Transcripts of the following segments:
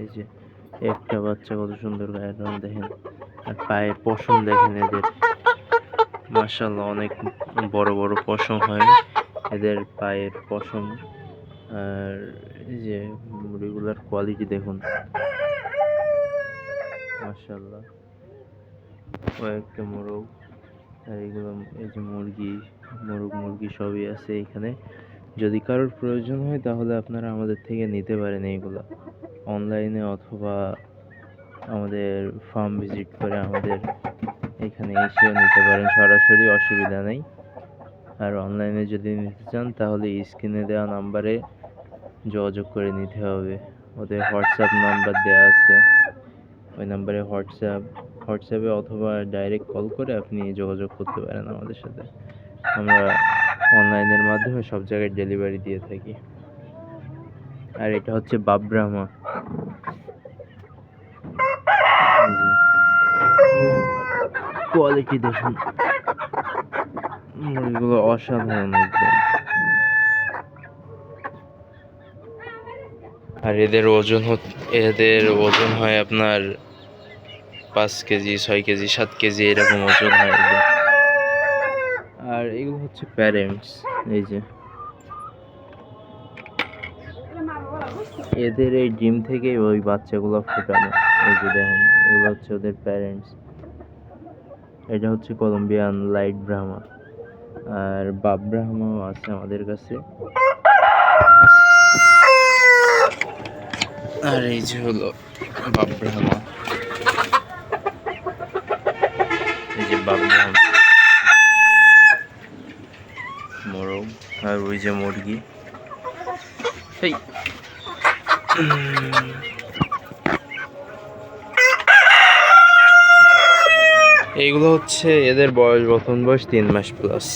এই যে একটা বাচ্চা কত সুন্দর গায়ের রং দেখেন, আর পায়ের পশম দেখেন এদের, মাশাআল্লাহ অনেক বড় বড় পশম হয় এদের পায়ের পশম। আর এই যে মুরগিগুলার কোয়ালিটি দেখুন, মাশাআল্লাহ কয়েকটা মোরগ। আর এগুলো এই যে মুরগি সবই আছে এখানে। যদি কারোর প্রয়োজন হয় তাহলে আপনারা আমাদের থেকে নিতে পারেন এইগুলা অনলাইনে, অথবা আমাদের ফার্ম ভিজিট করে আমাদের এখানে এসেও নিতে পারেন সরাসরি, অসুবিধা নেই। আর অনলাইনে যদি নিতে চান তাহলে স্ক্রিনে দেওয়া নাম্বারে যোগাযোগ করে নিতে হবে। ওদের হোয়াটসঅ্যাপ নাম্বার দেওয়া আছে, ওই নাম্বারে হোয়াটসঅ্যাপে অথবা ডাইরেক্ট কল করে আপনি যোগাযোগ করতে পারেন আমাদের সাথে। আমরা অনলাইনের মাধ্যমে সব জায়গায় ডেলিভারি দিয়ে থাকি। আর এটা হচ্ছে বাবব্রাহ্মা, কোয়ালিটি দেখুন, মুরগিগুলো অসাধারণ একদম। আর এদের ওজন হয় আপনার 5 কেজি, 6 কেজি, 7 কেজি এরকম ওজন হয় এদের। আর এগুলো হচ্ছে প্যারেন্টস, এই যে এদের এই ডিম থেকে ওই বাচ্চাগুলো ফোটানো। এই যে দেখুন, এগুলো হচ্ছে ওদের প্যারেন্টস। এটা হচ্ছে কলম্বিয়ান লাইট ব্রাহ্মা, আর বাব ব্রাহ্মাও আছে আমাদের কাছে। আর এই যে হলো বাব ব্রাহ্মা, এই যে বাব ব্রাহ্মা মোরগ, আর ওই যে মুরগি। এই এইগুলো হচ্ছে এদের বর্তমান বয়স 3 মাস প্লাস।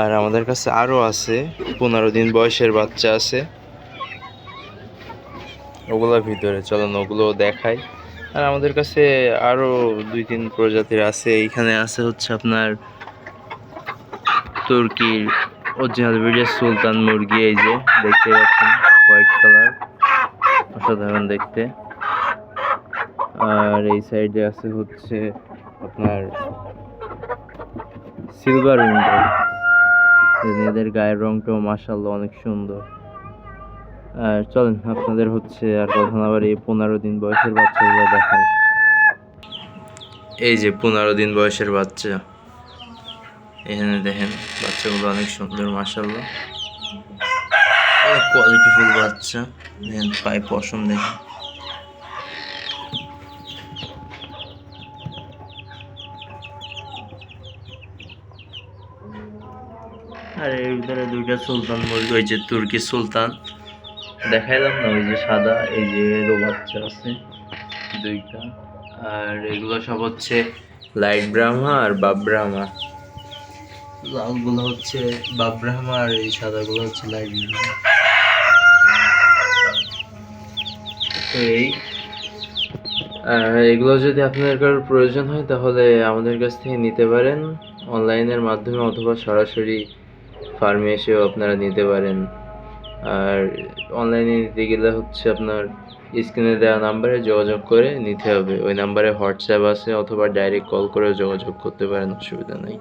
আর আমাদের কাছে আরও আছে 15 দিন বয়সের বাচ্চা আছে, ওগুলোর ভিতরে চলেন ওগুলো দেখাই। আর আমাদের কাছে আরও 2-3 প্রজাতির আছে। এইখানে আছে হচ্ছে আপনার তুর্কির অরিজিনাল ব্রিডের সুলতান মুরগি, এই যে দেখতে পাচ্ছেন হোয়াইট কালার, অসাধারণ দেখতে। আর এই সাইডে আছে হচ্ছে আপনার সিলভার উইন্ডো, এদের গায়ের রংটাও মাশাআল্লাহ অনেক সুন্দর। আর চলেন আপনাদের হচ্ছে আর কথা না বাড়িয়ে 15 দিন বয়সের বাচ্চাগুলো দেখাই। এই যে 15 দিন বয়সের বাচ্চা, এখানে দেখেন বাচ্চাগুলো অনেক সুন্দর মাশাআল্লাহ, অনেক কোয়ালিটিফুল বাচ্চা। দেখেন পায়ে পশম দেখেন। আর এর ভিতরে 2টা সুলতান মুরগি, ওই যে তুর্কি সুলতান দেখাইলাম না, ওই যে সাদা, এই যে এরও বাচ্চা আছে 2টা। আর এগুলো সব হচ্ছে লাইট ব্রাহ্মা আর বাব ব্রাহ্মা। লালগুলো হচ্ছে বাব ব্রাহ্মা আর এই সাদাগুলো হচ্ছে লাইট ব্রাহ্মা। তো এগুলো যদি আপনার কারোর প্রয়োজন হয় তাহলে আমাদের কাছ থেকে নিতে পারেন অনলাইনের মাধ্যমে, অথবা সরাসরি ফার্মে এসেও আপনারা নিতে পারেন। আর অনলাইনে নিতে গেলে হচ্ছে আপনার স্ক্রিনে দেওয়া নাম্বারে যোগাযোগ করে নিতে হবে। ওই নাম্বারে হোয়াটসঅ্যাপ আছে, অথবা ডাইরেক্ট কল করেও যোগাযোগ করতে পারেন, অসুবিধা নেই।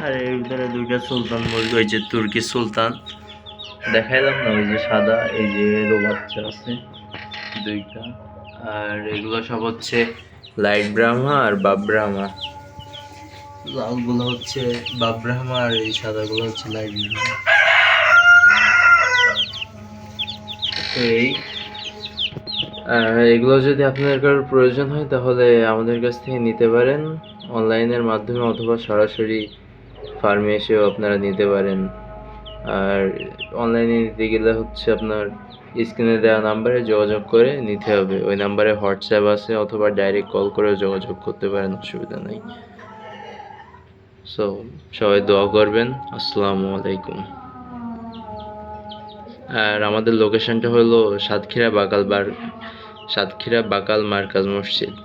আর এর ভিতরে 2টা সুলতান মুরগি, ওই যে তুর্কি সুলতান দেখাইলাম না, ওই যে সাদা, এই যে এরও বাচ্চা আছে 2টা। আর এগুলো সব হচ্ছে লাইট ব্রাহ্মা আর বাব ব্রাহ্মা। লালগুলো হচ্ছে বাব ব্রাহ্মা আর এই সাদাগুলো হচ্ছে লাইট ব্রাহ্মা। তো এগুলো যদি আপনার কারোর প্রয়োজন হয় তাহলে আমাদের কাছ থেকে নিতে পারেন অনলাইনের মাধ্যমে, অথবা সরাসরি ফার্মে এসেও আপনারা নিতে পারেন। আর অনলাইনে নিতে গেলে হচ্ছে আপনার স্ক্রিনে দেওয়া নাম্বারে যোগাযোগ করে নিতে হবে। ওই নাম্বারে হোয়াটসঅ্যাপ আছে, অথবা ডাইরেক্ট কল করেও যোগাযোগ করতে পারেন, অসুবিধা নেই। সো সবাই দোয়া করবেন। আসসালামু আলাইকুম। আর আমাদের লোকেশনটা হলো সাতক্ষীরা বাকাল মার্কাজ মসজিদ।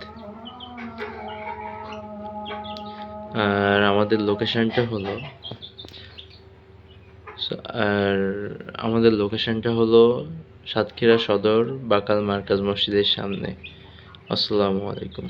আর আমাদের লোকেশনটা হলো আর আমাদের লোকেশনটা হলো সাতক্ষীরা সদর বাকাল মার্কাজ মসজিদের সামনে। আসসালামু আলাইকুম।